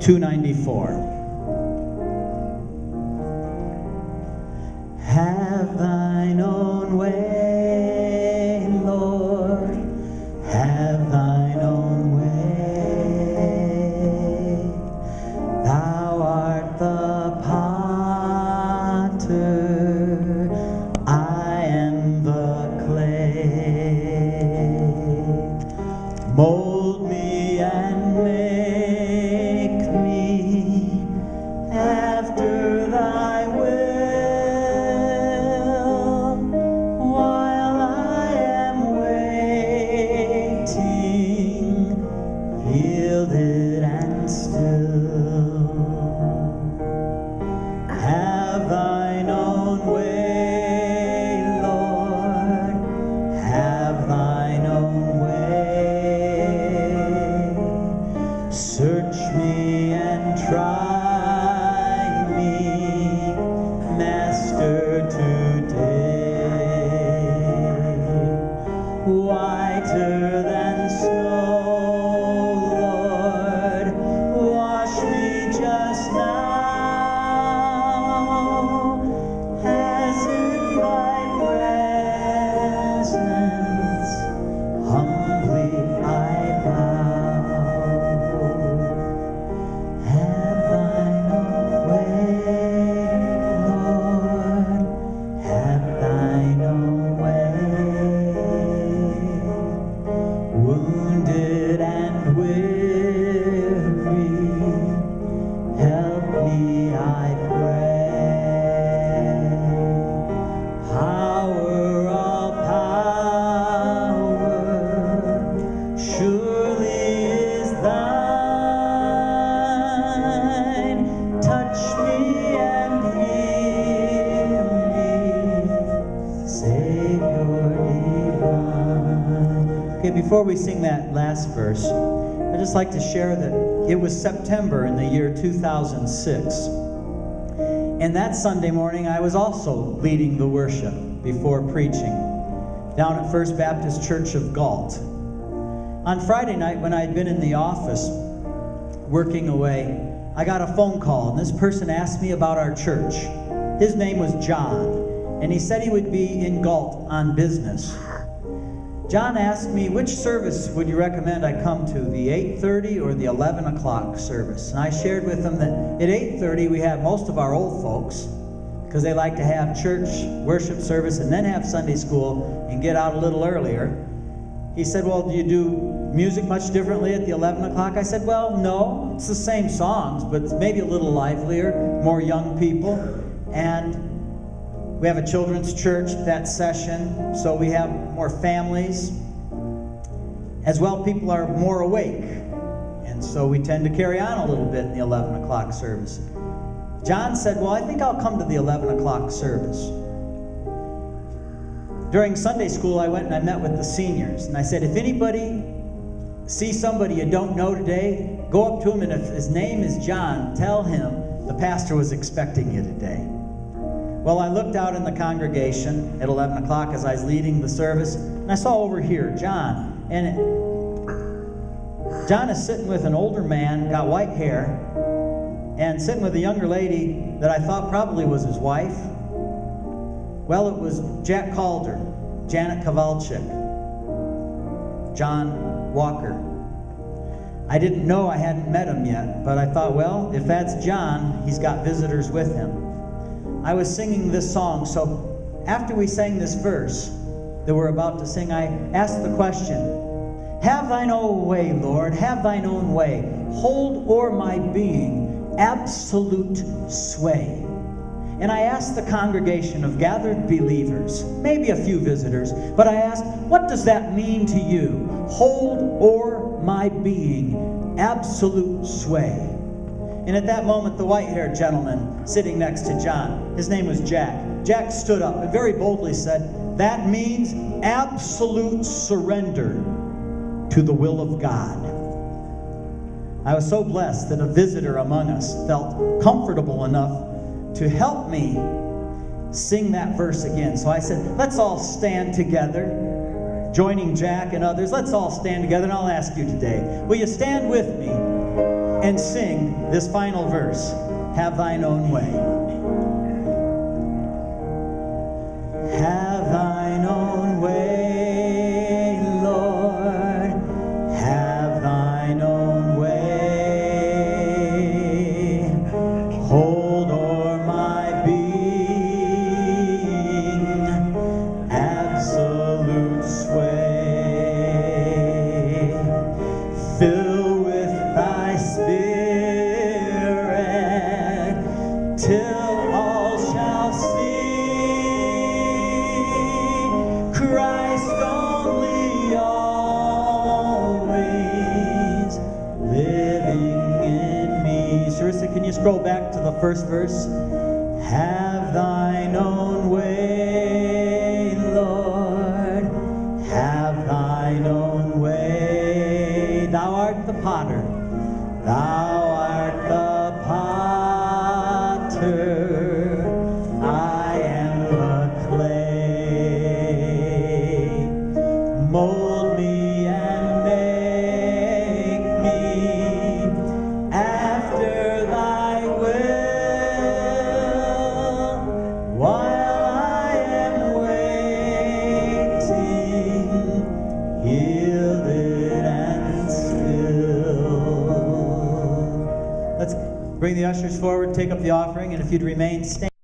294. Have thine own way, Lord, have thine own way. Thou art the potter, I am the clay. Mold me and make me after thy will. Yielded and still, have thine own way, Lord, have thine own way. Search me and try me, Master, today. Whiter than snow, wounded and weary, help me, I pray. Power, all power, surely is thine. Touch me and heal me, Savior divine. Okay, before we sing that last verse, I'd just like to share that it was September in the year 2006. And that Sunday morning, I was also leading the worship before preaching down at First Baptist Church of Galt. On Friday night, when I had been in the office working away, I got a phone call, and this person asked me about our church. His name was John, and he said he would be in Galt on business. John asked me, which service would you recommend I come to, the 8:30 or the 11 o'clock service? And I shared with him that at 8:30 we have most of our old folks, because they like to have church worship service and then have Sunday school and get out a little earlier. He said, well, do you do music much differently at the 11 o'clock? I said, well, no, it's the same songs, but it's maybe a little livelier, more young people. And we have a children's church that session, so we have more families. As well, people are more awake, and so we tend to carry on a little bit in the 11 o'clock service. John said, well, I think I'll come to the 11 o'clock service. During Sunday school, I went and I met with the seniors, and I said, if anybody sees somebody you don't know today, go up to him, and if his name is John, tell him the pastor was expecting you today. Well, I looked out in the congregation at 11 o'clock as I was leading the service, and I saw over here John. And John is sitting with an older man, got white hair, and sitting with a younger lady that I thought probably was his wife. Well, it was Jack Calder, Janet Kowalczyk, John Walker. I didn't know, I hadn't met him yet, but I thought, well, if that's John, he's got visitors with him. I was singing this song, so after we sang this verse that we're about to sing, I asked the question, have thine own way, Lord, have thine own way. Hold o'er my being absolute sway. And I asked the congregation of gathered believers, maybe a few visitors, but I asked, what does that mean to you? Hold o'er my being absolute sway. And at that moment, the white-haired gentleman sitting next to John, his name was Jack. Jack stood up and very boldly said, that means absolute surrender to the will of God. I was so blessed that a visitor among us felt comfortable enough to help me sing that verse again. So I said, let's all stand together, joining Jack and others. Let's all stand together, and I'll ask you today, will you stand with me and sing this final verse, Have Thine Own Way. Have Thine own way, Lord, have Thine own way. Hold o'er my being absolute sway. Fill with Thy Spirit till all shall see Christ only, always living in me. Sarissa, can you scroll back to the first verse? Have Thine own way, Lord, have Thine own way. Thou art the potter, Thou art the potter, I am the clay. Mold me and make me after Thy will, while I am waiting, yielded and still. Let's bring the ushers forward, take up the offering, and if you'd remain standing.